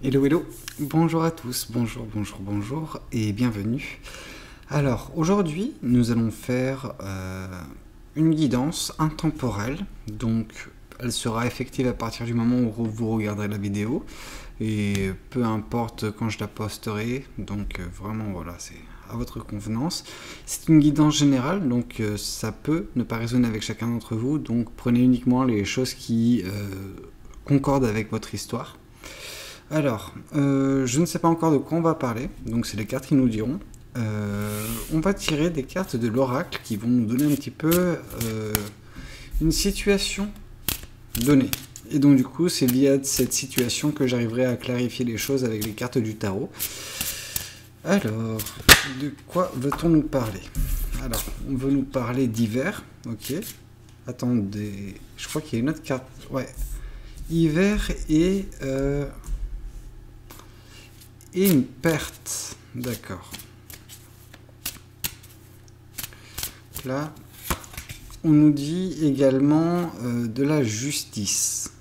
Hello, hello, bonjour à tous, bonjour et bienvenue. Alors aujourd'hui nous allons faire une guidance intemporelle, donc elle sera effective à partir du moment où vous regarderez la vidéo et peu importe quand je la posterai, donc vraiment voilà, c'est à votre convenance. C'est une guidance générale, donc ça peut ne pas résonner avec chacun d'entre vous, donc prenez uniquement les choses qui concordent avec votre histoire. Alors, je ne sais pas encore de quoi on va parler, donc c'est les cartes qui nous diront. On va tirer des cartes de l'oracle qui vont nous donner un petit peu une situation donnée. Et donc du coup, c'est via cette situation que j'arriverai à clarifier les choses avec les cartes du tarot. Alors, de quoi veut-on nous parler? Alors, on veut nous parler d'hiver, ok. Attendez, je crois qu'il y a une autre carte. Ouais, hiver et une perte. D'accord. Là, on nous dit également de la justice.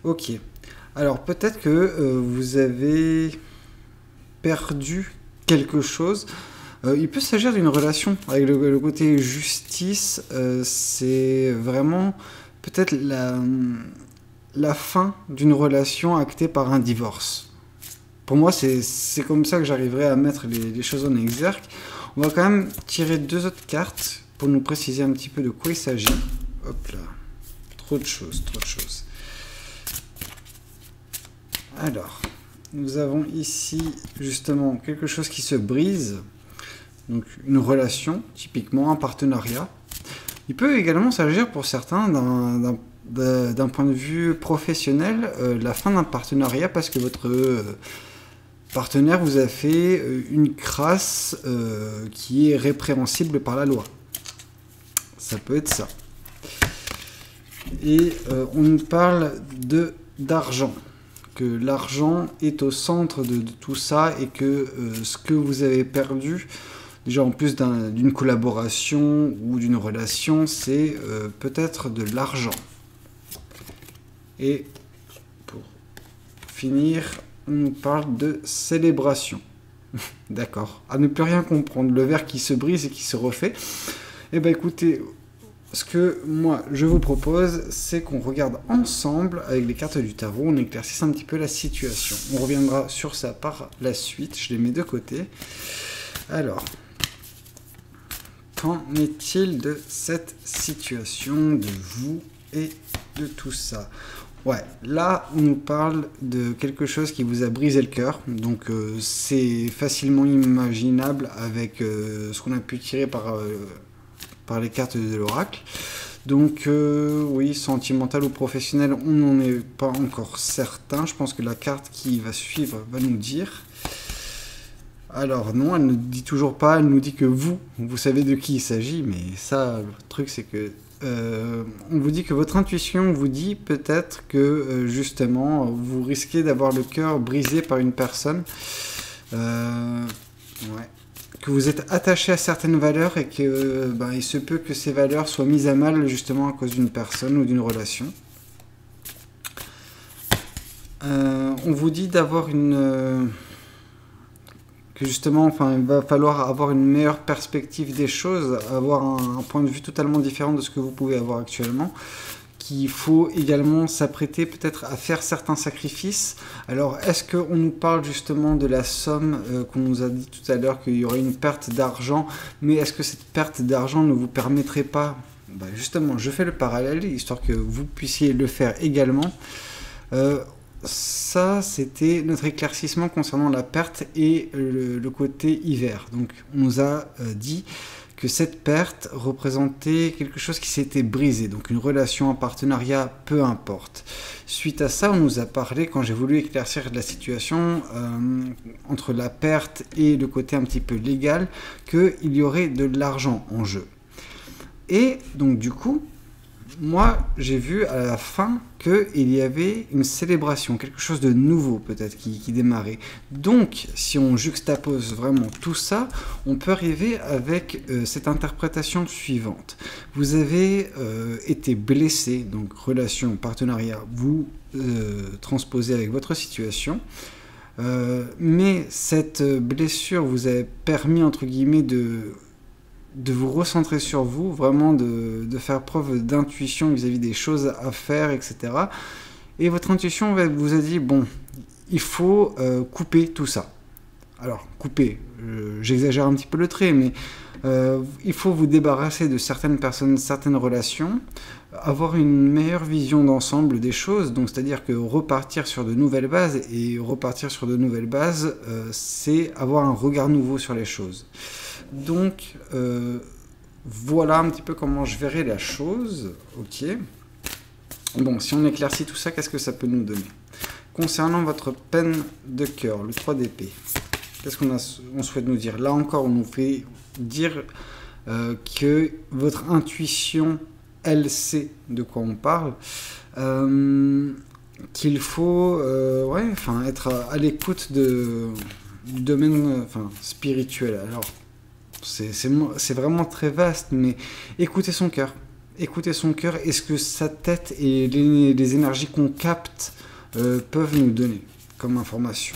Ok. Alors peut-être que vous avez perdu quelque chose. Il peut s'agir d'une relation. Avec le côté justice, c'est vraiment peut-être la fin d'une relation actée par un divorce. Pour moi, c'est comme ça que j'arriverai à mettre les choses en exergue. On va quand même tirer deux autres cartes pour nous préciser un petit peu de quoi il s'agit. Hop là. Trop de choses, trop de choses. Alors, nous avons ici justement quelque chose qui se brise. Donc une relation, typiquement un partenariat. Il peut également s'agir pour certains d'un point de vue professionnel, la fin d'un partenariat parce que votre partenaire vous a fait une crasse qui est répréhensible par la loi. Ça peut être ça. Et on nous parle d'argent. Que l'argent est au centre de tout ça et que ce que vous avez perdu, déjà en plus d'une collaboration ou d'une relation, c'est peut-être de l'argent. Et pour finir, on nous parle de célébration. D'accord. À ne plus rien comprendre. Le verre qui se brise et qui se refait. Eh bien écoutez, ce que moi je vous propose, c'est qu'on regarde ensemble avec les cartes du tarot, on éclaircisse un petit peu la situation. On reviendra sur ça par la suite. Je les mets de côté. Alors, qu'en est-il de cette situation, de vous et de tout ça? Ouais, là, on nous parle de quelque chose qui vous a brisé le cœur. Donc, c'est facilement imaginable avec ce qu'on a pu tirer par les cartes de l'oracle. Donc, oui, sentimental ou professionnel, on n'en est pas encore certain. Je pense que la carte qui va suivre va nous dire. Alors, non, elle ne dit toujours pas. Elle nous dit que vous savez de qui il s'agit. Mais ça, le truc, c'est que on vous dit que votre intuition vous dit peut-être que justement vous risquez d'avoir le cœur brisé par une personne, ouais, que vous êtes attaché à certaines valeurs et que il se peut que ces valeurs soient mises à mal justement à cause d'une personne ou d'une relation. On vous dit d'avoir que justement, enfin, il va falloir avoir une meilleure perspective des choses, avoir un point de vue totalement différent de ce que vous pouvez avoir actuellement, qu'il faut également s'apprêter peut-être à faire certains sacrifices. Alors, est-ce qu'on nous parle justement de la somme qu'on nous a dit tout à l'heure, qu'il y aurait une perte d'argent, mais est-ce que cette perte d'argent ne vous permettrait pas, justement, je fais le parallèle, histoire que vous puissiez le faire également. Ça, c'était notre éclaircissement concernant la perte et le côté hiver. Donc, on nous a dit que cette perte représentait quelque chose qui s'était brisé, donc une relation, un partenariat, peu importe. Suite à ça, on nous a parlé, quand j'ai voulu éclaircir la situation, entre la perte et le côté un petit peu légal, qu'il y aurait de l'argent en jeu. Et donc, du coup, moi, j'ai vu à la fin qu'il y avait une célébration, quelque chose de nouveau peut-être qui démarrait. Donc, si on juxtapose vraiment tout ça, on peut arriver avec cette interprétation suivante. Vous avez été blessé, donc relation, partenariat, vous transposez avec votre situation. Mais cette blessure vous a permis, entre guillemets, de vous recentrer sur vous, vraiment de faire preuve d'intuition vis-à-vis des choses à faire, etc. Et votre intuition vous a dit, bon, il faut couper tout ça. Alors, couper, j'exagère un petit peu le trait, mais il faut vous débarrasser de certaines personnes, certaines relations, avoir une meilleure vision d'ensemble des choses, donc c'est-à-dire que repartir sur de nouvelles bases, et repartir sur de nouvelles bases, c'est avoir un regard nouveau sur les choses. Donc, voilà un petit peu comment je verrai la chose. Ok. Bon, si on éclaircit tout ça, qu'est-ce que ça peut nous donner? Concernant votre peine de cœur, le 3 d'épée, qu'est-ce qu'on souhaite nous dire? Là encore, on nous fait dire que votre intuition, elle sait de quoi on parle, qu'il faut être à l'écoute du domaine spirituel. Alors, c'est vraiment très vaste, mais écoutez son cœur. Écoutez son cœur et ce que sa tête et les énergies qu'on capte peuvent nous donner comme information.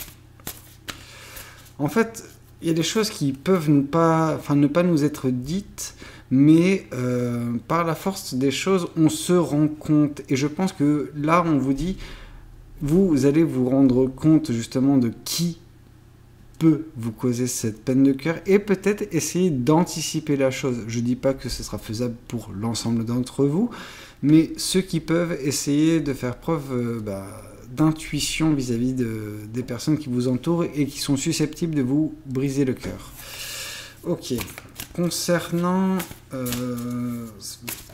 En fait, il y a des choses qui peuvent ne pas nous être dites, mais par la force des choses, on se rend compte. Et je pense que là, on vous dit, vous allez vous rendre compte justement de qui peut vous causer cette peine de cœur et peut-être essayer d'anticiper la chose. Je ne dis pas que ce sera faisable pour l'ensemble d'entre vous, mais ceux qui peuvent essayer de faire preuve d'intuition vis-à-vis des personnes qui vous entourent et qui sont susceptibles de vous briser le cœur. Ok. Concernant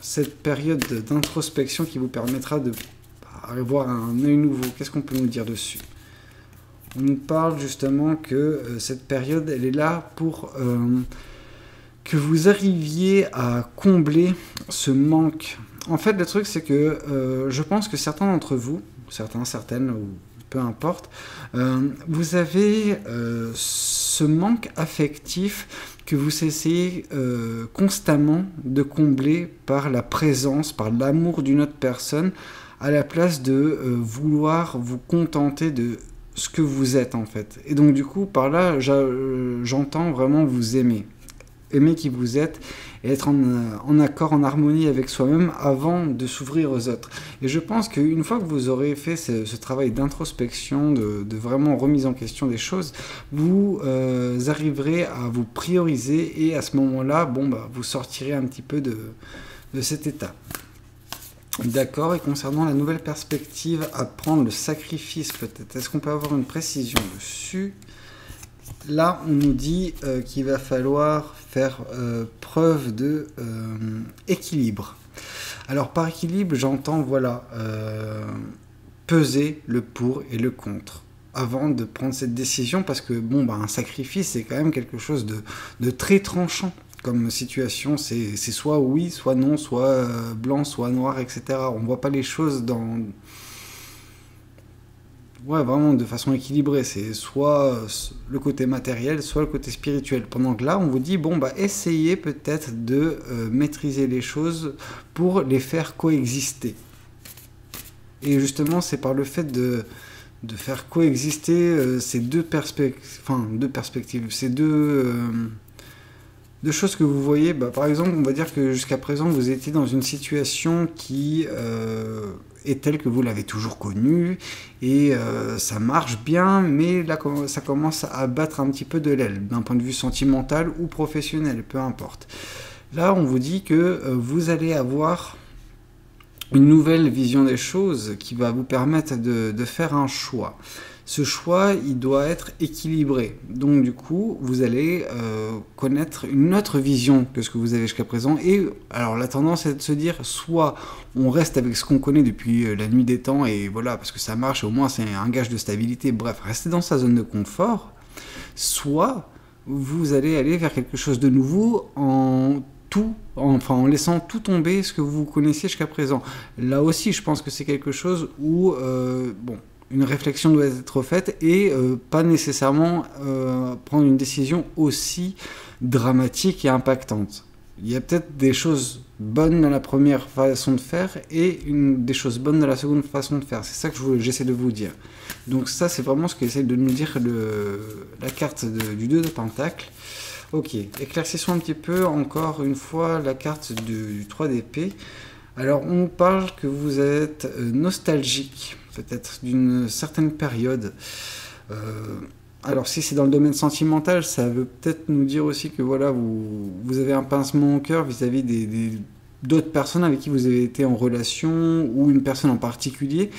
cette période d'introspection qui vous permettra de avoir un œil nouveau, qu'est-ce qu'on peut nous dire dessus? On nous parle justement que cette période, elle est là pour que vous arriviez à combler ce manque. En fait, le truc, c'est que je pense que certains d'entre vous, certaines, ou peu importe, vous avez ce manque affectif que vous essayez constamment de combler par la présence, par l'amour d'une autre personne, à la place de vouloir vous contenter de ce que vous êtes en fait. Et donc du coup, par là, j'entends vraiment vous aimer qui vous êtes et être en accord, en harmonie avec soi-même avant de s'ouvrir aux autres. Et je pense qu'une fois que vous aurez fait ce travail d'introspection, de vraiment remise en question des choses, vous arriverez à vous prioriser et à ce moment-là, vous sortirez un petit peu de cet état. D'accord, et concernant la nouvelle perspective à prendre, le sacrifice peut-être, est-ce qu'on peut avoir une précision dessus? Là, on nous dit qu'il va falloir faire preuve de équilibre. Alors, par équilibre, j'entends, peser le pour et le contre avant de prendre cette décision, parce que, un sacrifice, c'est quand même quelque chose de très tranchant. Comme situation, c'est soit oui, soit non, soit blanc, soit noir, etc. On ne voit pas les choses vraiment de façon équilibrée. C'est soit le côté matériel, soit le côté spirituel. Pendant que là, on vous dit, essayez peut-être de maîtriser les choses pour les faire coexister. Et justement, c'est par le fait de faire coexister ces deux perspectives, ces deux choses que vous voyez. Par exemple, on va dire que jusqu'à présent, vous étiez dans une situation qui est telle que vous l'avez toujours connue, et ça marche bien, mais là, ça commence à battre un petit peu de l'aile, d'un point de vue sentimental ou professionnel, peu importe. Là, on vous dit que vous allez avoir une nouvelle vision des choses qui va vous permettre de faire un choix. Ce choix, il doit être équilibré. Donc du coup, vous allez connaître une autre vision que ce que vous avez jusqu'à présent. Et alors la tendance est de se dire, soit on reste avec ce qu'on connaît depuis la nuit des temps, et voilà, parce que ça marche, au moins c'est un gage de stabilité, bref, restez dans sa zone de confort. Soit vous allez aller vers quelque chose de nouveau en tout, enfin en laissant tout tomber ce que vous connaissiez jusqu'à présent. Là aussi, je pense que c'est quelque chose où, bon, une réflexion doit être faite et pas nécessairement prendre une décision aussi dramatique et impactante. Il y a peut-être des choses bonnes dans la première façon de faire et des choses bonnes dans la seconde façon de faire. C'est ça que j'essaie de vous dire. Donc ça, c'est vraiment ce qu'essaie de nous dire la carte du 2 de Pentacle. Ok, éclaircissons un petit peu encore une fois la carte du 3 d'épée. Alors, on nous parle que vous êtes nostalgique, peut-être d'une certaine période. Alors, si c'est dans le domaine sentimental, ça veut peut-être nous dire aussi que voilà, vous avez un pincement au cœur vis-à-vis d'autres personnes avec qui vous avez été en relation, ou une personne en particulier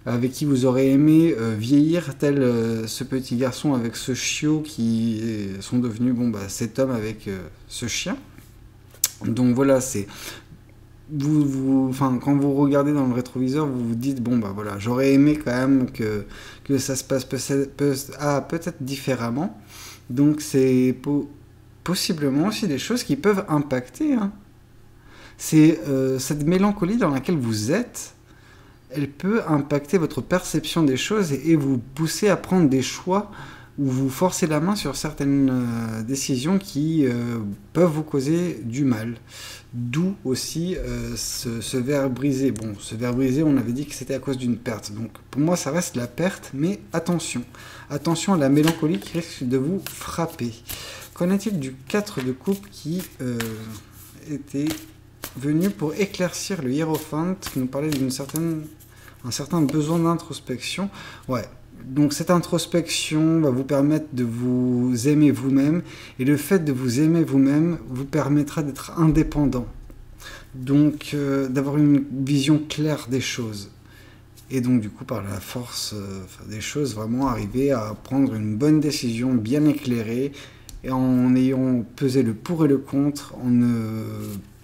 avec qui vous aurez aimé vieillir, tel ce petit garçon avec ce chiot qui sont devenus cet homme avec ce chien. Donc voilà, c'est quand vous regardez dans le rétroviseur, vous vous dites voilà, j'aurais aimé quand même que ça se passe peut-être différemment. Donc c'est possiblement aussi des choses qui peuvent impacter. Hein. C'est cette mélancolie dans laquelle vous êtes. Elle peut impacter votre perception des choses et vous pousser à prendre des choix ou vous forcer la main sur certaines décisions qui peuvent vous causer du mal. D'où aussi ce verre brisé. Bon, ce verre brisé, on avait dit que c'était à cause d'une perte. Donc pour moi, ça reste la perte, mais attention. Attention à la mélancolie qui risque de vous frapper. Qu'en est-il du 4 de coupe qui était venu pour éclaircir le hiérophante qui nous parlait un certain besoin d'introspection. Ouais, donc cette introspection va vous permettre de vous aimer vous-même, et le fait de vous aimer vous-même vous permettra d'être indépendant, donc d'avoir une vision claire des choses, et donc du coup par la force des choses, vraiment arriver à prendre une bonne décision bien éclairée, et en ayant pesé le pour et le contre, en ne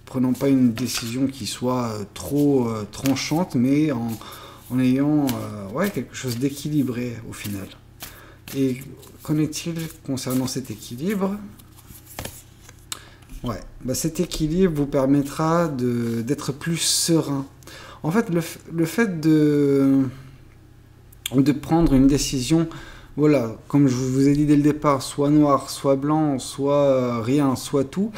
prenant pas une décision qui soit trop tranchante, mais en ayant quelque chose d'équilibré au final. Et qu'en est-il concernant cet équilibre ? Cet équilibre vous permettra d'être plus serein. En fait, le fait de prendre une décision, voilà, comme je vous ai dit dès le départ, soit noir, soit blanc, soit rien, soit tout,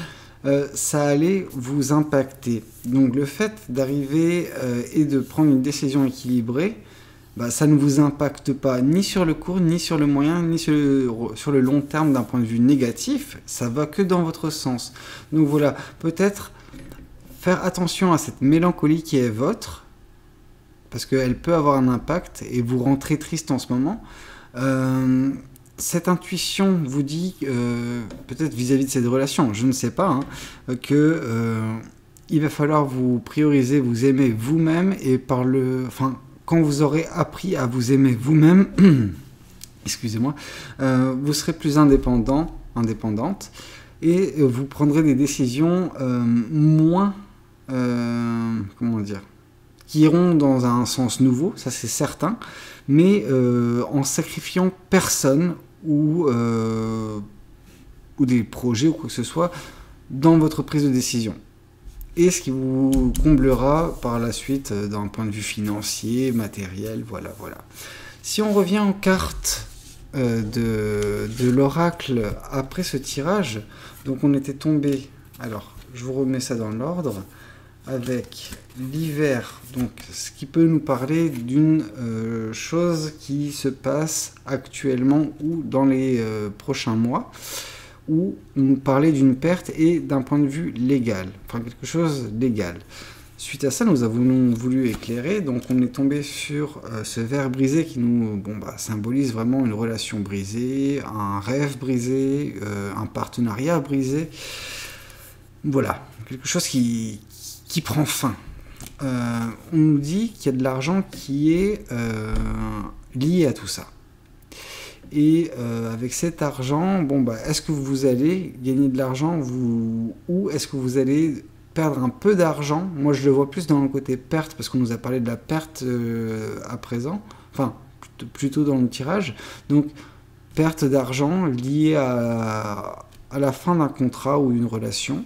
ça allait vous impacter. Donc le fait d'arriver et de prendre une décision équilibrée, ça ne vous impacte pas ni sur le court, ni sur le moyen, ni sur le long terme d'un point de vue négatif. Ça va que dans votre sens. Donc voilà, peut-être faire attention à cette mélancolie qui est votre, parce qu'elle peut avoir un impact et vous rend très triste en ce moment. Cette intuition vous dit, peut-être vis-à-vis de cette relation, je ne sais pas, il va falloir vous prioriser, vous aimer vous-même, et quand vous aurez appris à vous aimer vous-même, excusez-moi, vous serez plus indépendante, et vous prendrez des décisions moins, qui iront dans un sens nouveau, ça c'est certain, mais en sacrifiant personne ou des projets ou quoi que ce soit dans votre prise de décision. Et ce qui vous comblera par la suite d'un point de vue financier, matériel, voilà. Si on revient aux cartes de l'oracle après ce tirage, donc on était tombé, alors je vous remets ça dans l'ordre, avec l'hiver, donc ce qui peut nous parler d'une chose qui se passe actuellement ou dans les prochains mois, où nous parlait d'une perte et d'un point de vue légal, enfin quelque chose légal. Suite à ça, nous avons voulu éclairer, donc on est tombé sur ce verre brisé qui nous symbolise vraiment une relation brisée, un rêve brisé, un partenariat brisé. Voilà, quelque chose qui prend fin. On nous dit qu'il y a de l'argent qui est lié à tout ça. Et avec cet argent, est-ce que vous allez gagner de l'argent ou est-ce que vous allez perdre un peu d'argent? Moi, je le vois plus dans le côté perte, parce qu'on nous a parlé de la perte à présent, enfin, plutôt dans le tirage. Donc, perte d'argent liée à la fin d'un contrat ou d'une relation.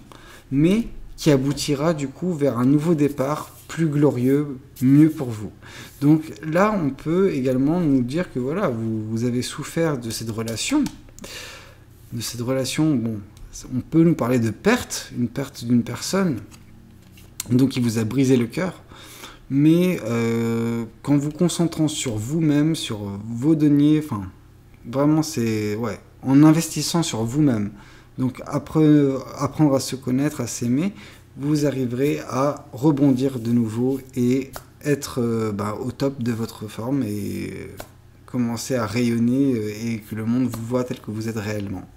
mais qui aboutira du coup vers un nouveau départ plus glorieux, mieux pour vous. Donc là, on peut également nous dire que voilà, vous avez souffert de cette relation. Bon, on peut nous parler de perte, une perte d'une personne, donc qui vous a brisé le cœur. Mais qu'en vous concentrant sur vous-même, sur vos deniers, enfin, vraiment c'est, ouais, en investissant sur vous-même, donc apprendre à se connaître, à s'aimer, vous arriverez à rebondir de nouveau et être au top de votre forme et commencer à rayonner et que le monde vous voit tel que vous êtes réellement.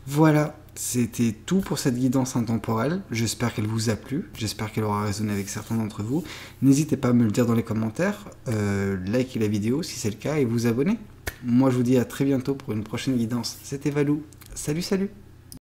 Voilà, c'était tout pour cette guidance intemporelle. J'espère qu'elle vous a plu, j'espère qu'elle aura résonné avec certains d'entre vous. N'hésitez pas à me le dire dans les commentaires, likez la vidéo si c'est le cas et vous abonner. Moi je vous dis à très bientôt pour une prochaine guidance. C'était Valou, salut salut!